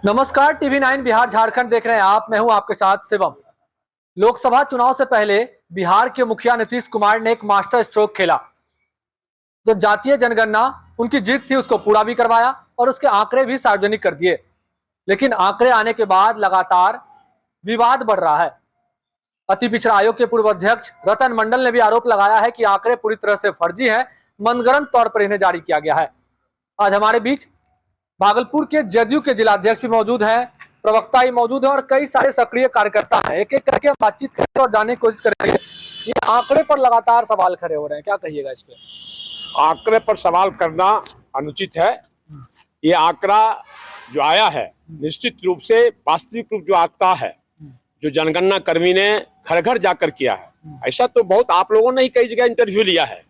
नमस्कार, टीवी 9 बिहार झारखंड देख रहे हैं आप। मैं हूं आपके साथ शिवम। लोकसभा चुनाव से पहले बिहार के मुखिया नीतीश कुमार ने एक मास्टर स्ट्रोक खेला। जो जातीय जनगणना उनकी जीत थी उसको पूरा भी करवाया और उसके आंकड़े भी सार्वजनिक कर दिए। लेकिन आंकड़े आने के बाद लगातार विवाद बढ़ रहा है। अति पिछड़ा आयोग के पूर्व अध्यक्ष रतन मंडल ने भी आरोप लगाया है कि आंकड़े पूरी तरह से फर्जी हैं, मनगढ़ंत तौर पर इन्हें जारी किया गया है। आज हमारे बीच भागलपुर के जदयू के जिलाध्यक्ष भी मौजूद हैं, प्रवक्ता भी मौजूद हैं और कई सारे सक्रिय कार्यकर्ता हैं। एक एक करके हम बातचीत करेंगे और जानने की कोशिश करेंगे। ये आंकड़े पर लगातार सवाल खड़े हो रहे हैं, क्या कहिएगा इस पे? आंकड़े पर सवाल करना अनुचित है। ये आंकड़ा जो आया है निश्चित रूप से वास्तविक रूप जो आंकड़ा है जो जनगणना कर्मी ने घर घर जाकर किया है। ऐसा तो बहुत आप लोगों ने ही कई जगह इंटरव्यू लिया है।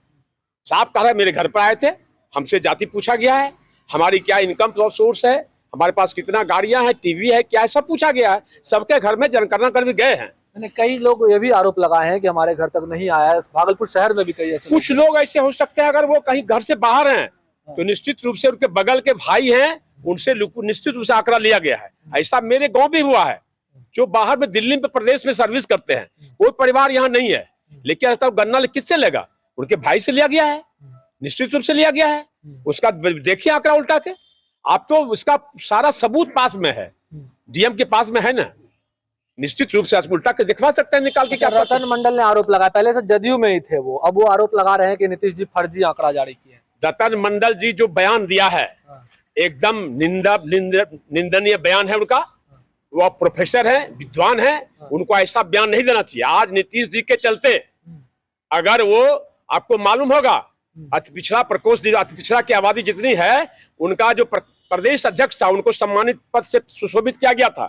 साहब कह रहा है मेरे घर पर आए थे, हमसे जाति पूछा गया है, हमारी क्या इनकम सोर्स है, हमारे पास कितना गाड़ियां हैं, टीवी है, क्या है, सब पूछा गया है। सबके घर में जनगणना कर्मी गए हैं। कई लोग ये भी आरोप लगाए हैं कि हमारे घर तक नहीं आया है। भागलपुर शहर में भी कई ऐसे कुछ लोग ऐसे हो सकते हैं, अगर वो कहीं घर से बाहर हैं तो निश्चित रूप से उनके बगल के भाई हैं, उनसे निश्चित रूप से आंकड़ा लिया गया है। ऐसा मेरे गांव भी हुआ है, जो बाहर में दिल्ली में प्रदेश में सर्विस करते हैं, कोई परिवार यहाँ नहीं है, लेकिन ऐसा गन्ना किससे लेगा? उनके भाई से लिया गया है, निश्चित रूप से लिया गया है। उसका देखिए आंकड़ा उल्टा के, आप तो उसका सारा सबूत पास में है, डीएम के पास में है ना, निश्चित रूप से उल्टा के दिखवा सकते हैं निकाल के। क्या रतन मंडल ने आरोप लगाया, पहले से जदयू में ही थे वो, अब वो आरोप लगा रहे हैं कि नीतीश जी फर्जी आंकड़ा जारी किए। रतन मंडल जी जो बयान दिया है एकदम निंदनीय बयान है उनका। वो प्रोफेसर है, विद्वान है, उनको ऐसा बयान नहीं देना चाहिए। आज नीतीश जी के चलते अगर वो आपको मालूम होगा अति पिछड़ा प्रकोष्ठ, अति पिछड़ा की आबादी जितनी है, उनका जो प्रदेश अध्यक्ष था उनको सम्मानित पद से सुशोभित किया गया था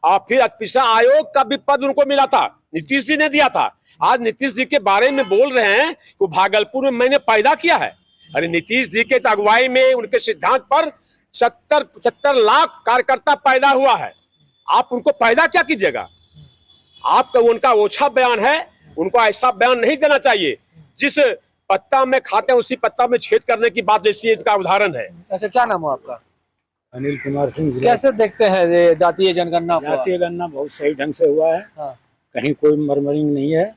और फिर अति पिछड़ा आयोग का भी पद उनको मिला था, नीतीश जी ने दिया था। आज नीतीश जी के बारे में बोल रहे हैं कि भागलपुर में मैंने पैदा किया है। अरे नीतीश जी के अगुवाई में उनके सिद्धांत पर 70-75 लाख कार्यकर्ता पैदा हुआ है। आप उनको पैदा क्या कीजिएगा? आपका उनका ओछा बयान है, उनको ऐसा बयान नहीं देना चाहिए। जिस पत्ता में खाते हैं उसी पत्ता में छेद करने की बात, जैसी इनका उदाहरण है। ऐसे क्या नाम हो आपका? अनिल कुमार सिंह। कैसे देखते हैं ये जातीय जनगणना? जातीय गणना बहुत सही ढंग से हुआ है। कहीं कोई मरमरिंग नहीं है।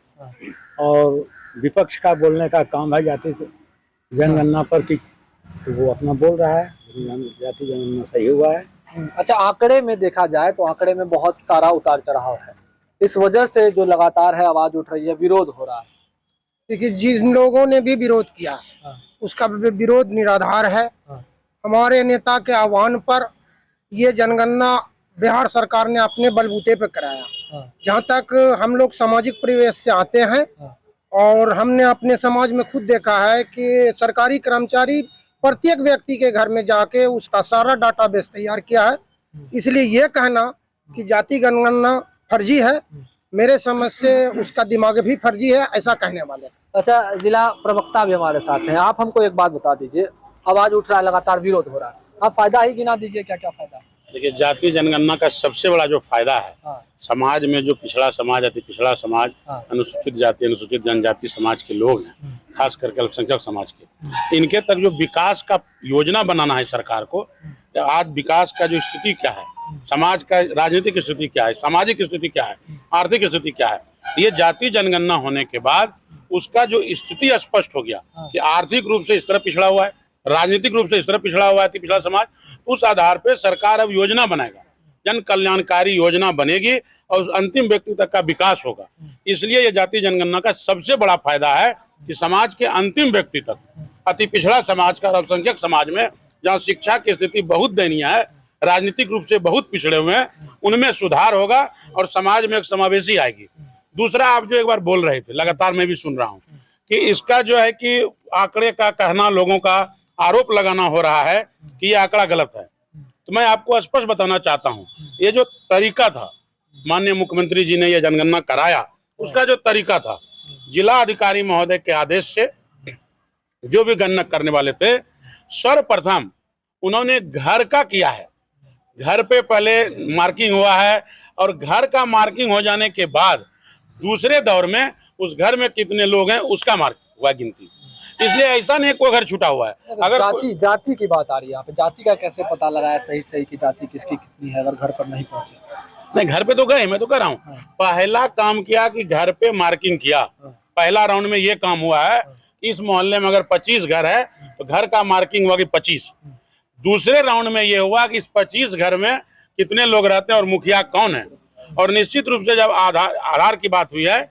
और विपक्ष का बोलने का काम है जाति से जनगणना पर कि वो अपना बोल रहा है, जातीय जनगणना सही हुआ है। अच्छा, आंकड़े में देखा जाए तो आंकड़े में बहुत सारा उतार चढ़ाव है, इस वजह से जो लगातार है आवाज उठ रही है, विरोध हो रहा है। देखिए, जिन लोगों ने भी विरोध किया उसका विरोध निराधार है। हमारे नेता के आह्वान पर ये जनगणना बिहार सरकार ने अपने बलबूते पे कराया। जहाँ तक हम लोग सामाजिक परिवेश से आते हैं और हमने अपने समाज में खुद देखा है कि सरकारी कर्मचारी प्रत्येक व्यक्ति के घर में जाके उसका सारा डाटाबेस तैयार किया है। इसलिए ये कहना कि जाति जनगणना फर्जी है, मेरे समझ से उसका दिमाग भी फर्जी है, ऐसा कहने वाले। अच्छा, जिला प्रवक्ता भी हमारे साथ हैं। आप हमको एक बात बता दीजिए, आवाज उठ रहा है, लगातार विरोध हो रहा है, आप फायदा ही गिना दीजिए, क्या क्या फायदा? देखिए, जातीय जनगणना का सबसे बड़ा जो फायदा है समाज में, जो पिछड़ा समाज, अति पिछड़ा समाज, अनुसूचित जाति, अनुसूचित जनजाति समाज के लोग हैं, खास करके अल्पसंख्यक समाज के, इनके तक जो विकास का योजना बनाना है सरकार को। आज विकास का जो स्थिति क्या है, समाज का राजनीतिक स्थिति क्या है, सामाजिक स्थिति क्या है, आर्थिक स्थिति क्या है, ये जातीय जनगणना होने के बाद उसका जो स्थिति स्पष्ट हो गया कि आर्थिक रूप से इस तरह पिछड़ा हुआ है, राजनीतिक रूप से इस तरह पिछड़ा हुआ है अति पिछड़ा समाज। उस आधार पर सरकार अब योजना बनाएगा, जन कल्याणकारी योजना बनेगी और अंतिम व्यक्ति तक का विकास होगा। इसलिए ये जातीय जनगणना का सबसे बड़ा फायदा है कि समाज के अंतिम व्यक्ति तक, अति पिछड़ा समाज का, अल्पसंख्यक समाज में जहाँ शिक्षा की स्थिति बहुत दयनीय है, राजनीतिक रूप से बहुत पिछड़े हुए हैं, उनमें सुधार होगा और समाज में एक समावेशी आएगी। दूसरा, आप जो एक बार बोल रहे थे, लगातार मैं भी सुन रहा हूँ कि इसका जो है कि आंकड़े का कहना, लोगों का आरोप लगाना हो रहा है कि ये आंकड़ा गलत है। तो मैं आपको स्पष्ट बताना चाहता हूँ, ये जो तरीका था, माननीय मुख्यमंत्री जी ने ये जनगणना कराया, उसका जो तरीका था, जिला अधिकारी महोदय के आदेश से जो भी गणना करने वाले थे, सर्वप्रथम उन्होंने घर का किया है। घर पे पहले मार्किंग हुआ है और घर का मार्किंग हो जाने के बाद दूसरे दौर में उस घर में कितने लोग हैं उसका मार्क हुआ, गिनती। इसलिए ऐसा नहीं कोई घर छूटा हुआ है। अगर जाति की बात आ रही है यहाँ पे, जाति का कैसे पता लगाया सही कि जाति किसकी कितनी है अगर घर पर नहीं पहुंचे? नहीं, घर पे तो गए, मैं तो कर रहा हूँ। पहला काम किया कि घर पे मार्किंग किया। पहला राउंड में ये काम हुआ है, इस मोहल्ले में अगर 25 घर है तो घर का मार्किंग हुआ कि 25। दूसरे राउंड में ये हुआ कि इस 25 घर में कितने लोग रहते हैं और मुखिया कौन है। और निश्चित रूप से जब आधार की बात हुई है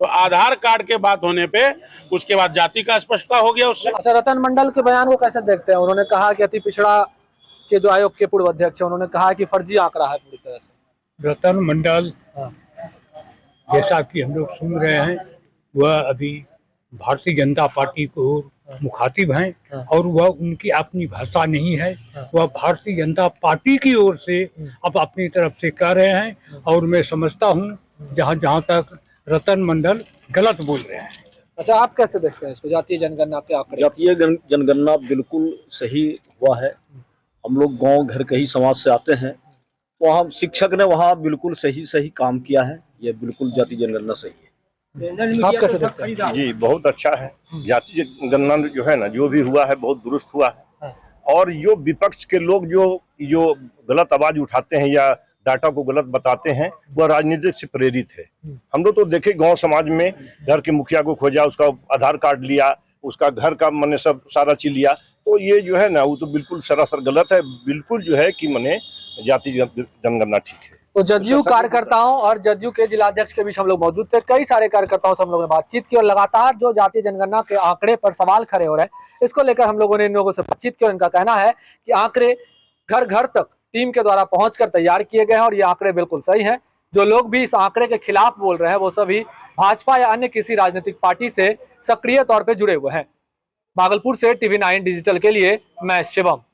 तो आधार कार्ड के बात होने पे उसके बाद जाति का स्पष्टता हो गया उससे। अच्छा, रतन मंडल के बयान को कैसे देखते हैं? उन्होंने कहा कि अति पिछड़ा के जो आयोग के पूर्व अध्यक्ष है, उन्होंने कहा कि फर्जी आंकड़ा है पूरी तरह से। रतन मंडल जैसा कि हम लोग सुन रहे हैं वह अभी भारतीय जनता पार्टी को मुखातिब हैं और वह उनकी अपनी भाषा नहीं है, वह भारतीय जनता पार्टी की ओर से अब अपनी तरफ से कह रहे हैं। और मैं समझता हूँ जहाँ तक रतन मंडल गलत बोल रहे हैं। अच्छा, आप कैसे देखते हैं इसको, जातीय जनगणना के आंकड़े? जातीय जनगणना बिल्कुल सही हुआ है। हम लोग गांव घर के ही समाज से आते हैं, वहाँ शिक्षक ने वहाँ बिल्कुल सही काम किया है। ये बिल्कुल जातीय जनगणना सही है। आप कैसे देखते हैं? जी, बहुत अच्छा है। जातीय जनगणना जो है ना, जो भी हुआ है बहुत दुरुस्त हुआ है। और जो विपक्ष के लोग जो गलत आवाज उठाते हैं या डाटा को गलत बताते हैं, वह राजनीति से प्रेरित है। हम लोग तो देखे गांव समाज में घर के मुखिया को खोजा, उसका आधार कार्ड लिया, उसका घर का मने सब सारा चीज लिया, तो ये जो है ना वो तो बिल्कुल सरासर गलत है। बिल्कुल जो है कि मने जातीय जनगणना ठीक है। तो जदयू कार्यकर्ताओं और जदयू के जिलाध्यक्ष के बीच हम लोग मौजूद थे। कई सारे कार्यकर्ताओं से हम लोगों ने बातचीत की और लगातार जो जातीय जनगणना के आंकड़े पर सवाल खड़े हो रहे हैं, इसको लेकर हम लोगों ने इन लोगों से बातचीत की और इनका कहना है कि आंकड़े घर घर तक टीम के द्वारा पहुंचकर तैयार किए गए हैं और ये आंकड़े बिल्कुल सही हैं। जो लोग भी इस आंकड़े के खिलाफ बोल रहे हैं वो सभी भाजपा या अन्य किसी राजनीतिक पार्टी से सक्रिय तौर पर जुड़े हुए हैं। भागलपुर से TV9 डिजिटल के लिए मैं शिवम।